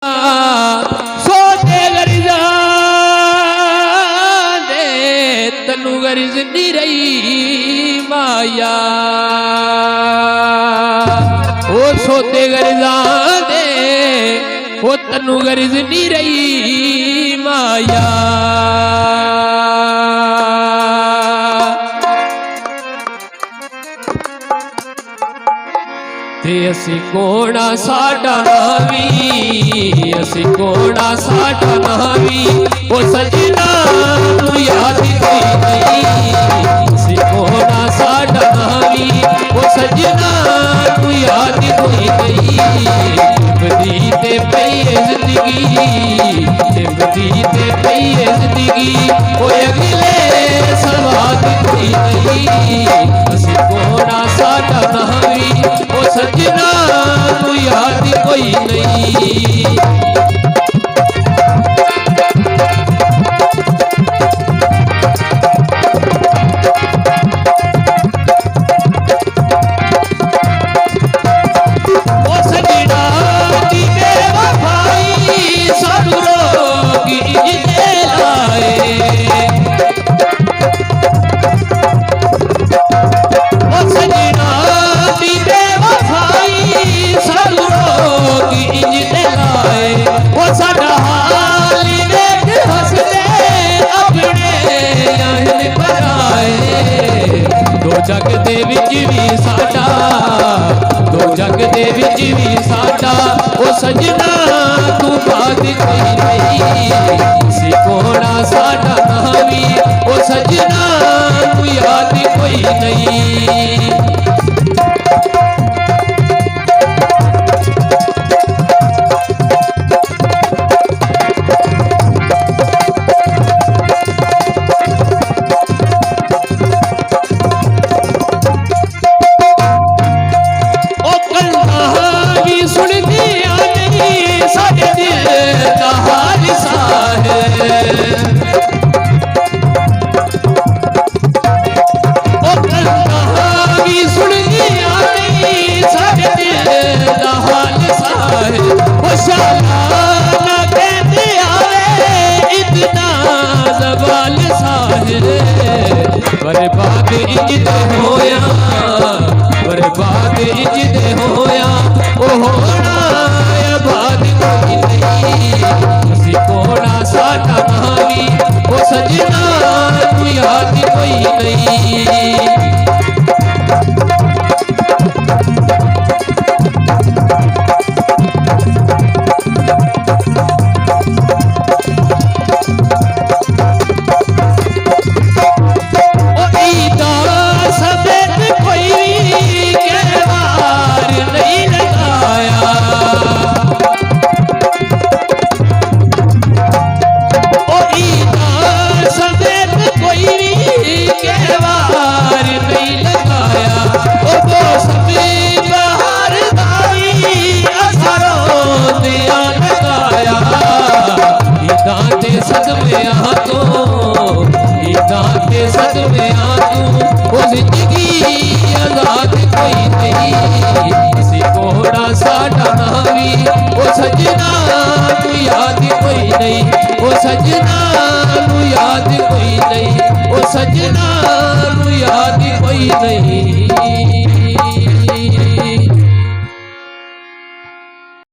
सोते गरिजा दे तनु गरिज नी रही माया। ओ सोते गरिजा दे ओ तनु गरिज नी रही माया। ते असी कोड़ा साडा नावी, असी कोड़ा साडा नावी, ओ सजना तू याद कोई नहीं। असी कोड़ा साडा नावी, ओ सजना तू याद कोई नहीं। बदी ते पई जिंदगी, बदी ते पई जिंदगी, ओ अगले सवाद कोई नहीं। असी कोड़ा साडा नावी, ओ सजना तू याद कोई नहीं। जग दे विच भी साडा, दो जग दे विच भी साडा, ओ सजना तू बात कोई नहीं। असी कोड़ा साडा नावी, ओ सजना तू याद कोई नहीं। बर्बाद इंज होया, बर्बाद इंज होया, ओ होना आबाद कोई नहीं। असी कोड़ा साडा नावी, ओ सजना तू याद कोई नहीं। सदमे तू ओ जिंदगी आजाद कोई नहीं। असी कोड़ा साडा नावी, ओ सजना तू याद कोई नहीं। ओ सजना तू याद कोई नहीं, ओ सजना तू याद कोई नहीं।